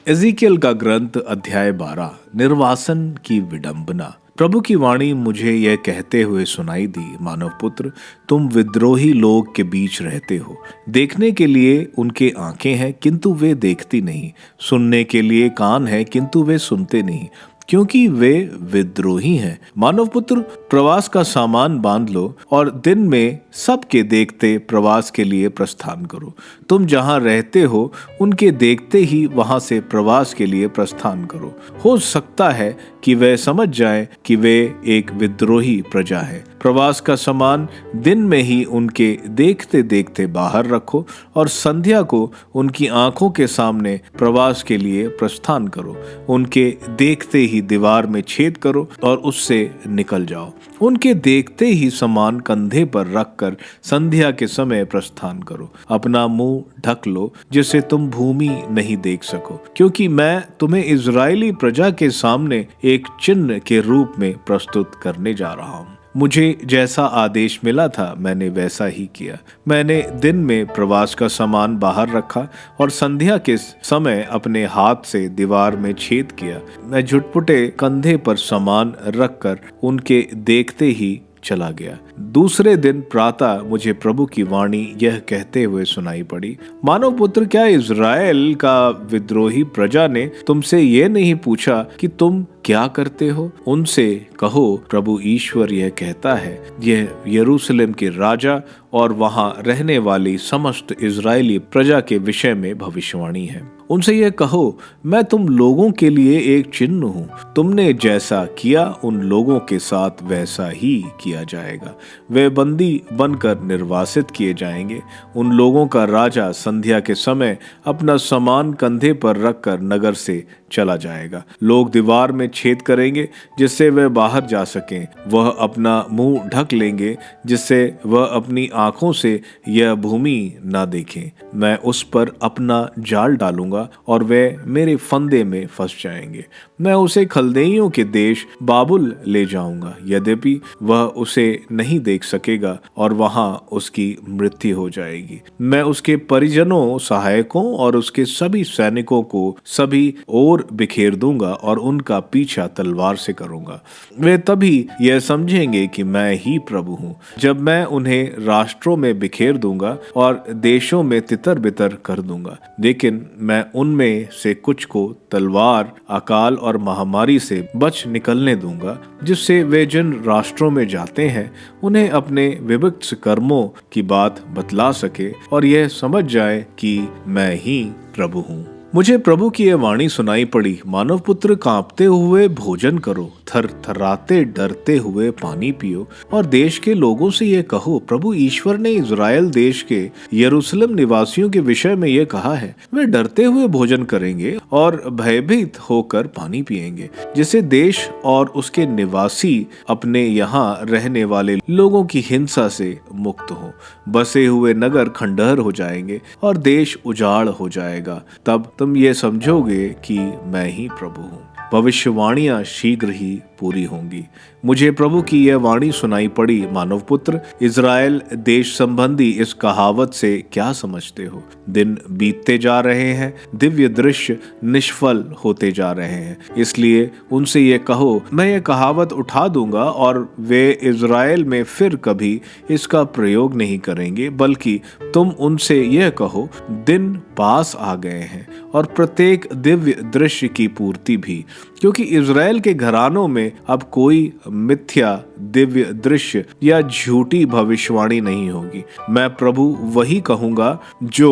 एज़ेकियल का ग्रंथ अध्याय 12 निर्वासन की विडंबना। प्रभु की वाणी मुझे यह कहते हुए सुनाई दी, मानव पुत्र, तुम विद्रोही लोग के बीच रहते हो। देखने के लिए उनके आंखें हैं किंतु वे देखती नहीं, सुनने के लिए कान हैं किंतु वे सुनते नहीं, क्योंकि वे विद्रोही हैं। मानव पुत्र, प्रवास का सामान बांध लो और दिन में सबके देखते प्रवास के लिए प्रस्थान करो। तुम जहां रहते हो उनके देखते ही वहां से प्रवास के लिए प्रस्थान करो। हो सकता है कि वे समझ जाएं कि वे एक विद्रोही प्रजा है। प्रवास का सामान दिन में ही उनके देखते देखते बाहर रखो और संध्या को उनकी आंखों के सामने प्रवास के लिए प्रस्थान करो। उनके देखते ही दीवार में छेद करो और उससे निकल जाओ। उनके देखते ही सामान कंधे पर रखकर संध्या के समय प्रस्थान करो। अपना मुंह ढक लो जिससे तुम भूमि नहीं देख सको, क्योंकि मैं तुम्हें इजरायली प्रजा के सामने एक चिन्ह के रूप में प्रस्तुत करने जा रहा हूँ। मुझे जैसा आदेश मिला था मैंने वैसा ही किया। मैंने दिन में प्रवास का सामान बाहर रखा और संध्या के समय अपने हाथ से दीवार में छेद किया। मैं झुटपुटे कंधे पर सामान रखकर उनके देखते ही चला गया। दूसरे दिन प्रातः मुझे प्रभु की वाणी यह कहते हुए सुनाई पड़ी, मानव पुत्र, क्या इज़राइल का विद्रोही प्रजा ने तुमसे यह नहीं पूछा कि तुम क्या करते हो? उनसे कहो, प्रभु ईश्वर यह कहता है, यह यरूशलेम के राजा और वहां रहने वाली समस्त इजरायली प्रजा के विषय में भविष्यवाणी है। उनसे यह कहो, मैं तुम लोगों के लिए एक चिन्ह हूँ। तुमने जैसा किया उन लोगों के साथ वैसा ही किया जाएगा। वे बंदी बनकर निर्वासित किए जाएंगे। उन लोगों का राजा संध्या के समय अपना सामान कंधे पर रखकर नगर से चला जाएगा। लोग दीवार में छेद करेंगे जिससे वे बाहर जा सकें। वह अपना मुंह ढक लेंगे जिससे वह अपनी आंखों से यह भूमि ना देखें। मैं उस पर अपना जाल डालूंगा और वे मेरे फंदे में फंस जाएंगे। मैं उसे खलदेइयों के देश बाबुल ले जाऊंगा, यद्यपि वह उसे नहीं देख सकेगा और वहां उसकी मृत्यु हो जाएगी। मैं उसके परिजनों, सहायकों और उसके सभी सैनिकों को सभी ओर बिखेर दूंगा और उनका पीछा तलवार से करूंगा। वे तभी यह समझेंगे कि मैं ही प्रभु हूँ, जब मैं उन्हें राष्ट्रों में बिखेर दूंगा और देशों में तितर बितर कर दूंगा। लेकिन मैं उनमें से कुछ को तलवार, अकाल और महामारी से बच निकलने दूंगा, जिससे वे जिन राष्ट्रों में जाते हैं उन्हें अपने विभक्त कर्मों की बात बतला सके और यह समझ जाए कि मैं ही प्रभु हूँ। मुझे प्रभु की यह वाणी सुनाई पड़ी, मानव पुत्र, कांपते हुए भोजन करो, थरथराते डरते हुए पानी पियो और देश के लोगों से यह कहो, प्रभु ईश्वर ने इज़राइल देश के यरूशलेम निवासियों के विषय में यह कहा है, वे डरते हुए भोजन करेंगे और भयभीत होकर पानी पिएंगे, जिससे देश और उसके निवासी अपने यहाँ रहने वाले लोगों की हिंसा से मुक्त हो। बसे हुए नगर खंडहर हो जाएंगे और देश उजाड़ हो जाएगा। तब तुम ये समझोगे कि मैं ही प्रभु हूँ। भविष्यवाणियां शीघ्र ही पूरी होंगी। मुझे प्रभु की यह वाणी सुनाई पड़ी, मानव पुत्र, इज़राइल देश संबंधी इस कहावत से क्या समझते हो? दिन बीतते जा रहे हैं, दिव्य दृश्य निष्फल होते जा रहे हैं। इसलिए उनसे ये कहो, मैं ये कहावत उठा दूंगा और वे इज़राइल में फिर कभी इसका प्रयोग नहीं करेंगे, बल्कि तुम उनसे यह कहो, दिन पास आ गए हैं और प्रत्येक दिव्य दृश्य की पूर्ति भी, क्योंकि इज़राइल के घरानों में अब कोई मिथ्या दिव्य दृश्य या झूठी भविष्यवाणी नहीं होगी। मैं प्रभु वही कहूंगा जो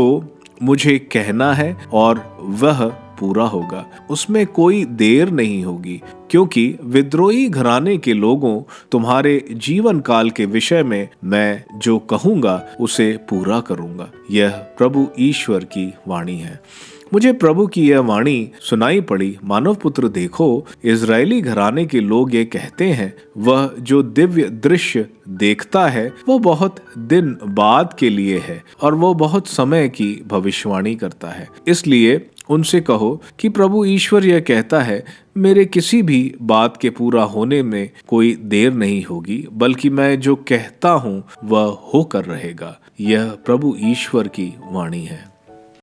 मुझे कहना है और वह पूरा होगा। उसमें कोई देर नहीं होगी, क्योंकि विद्रोही घराने के लोगों, तुम्हारे जीवन काल के विषय में मैं जो कहूंगा उसे पूरा करूंगा। यह प्रभु ईश्वर की वाणी है। मुझे प्रभु की यह वाणी सुनाई पड़ी, मानव पुत्र, देखो, इजरायली घराने के लोग ये कहते हैं, वह जो दिव्य दृश्य देखता है वो बहुत दिन बाद के लिए है और वो बहुत समय की भविष्यवाणी करता है। इसलिए उनसे कहो कि प्रभु ईश्वर यह कहता है, मेरे किसी भी बात के पूरा होने में कोई देर नहीं होगी, बल्कि मैं जो कहता हूँ वह होकर रहेगा। यह प्रभु ईश्वर की वाणी है।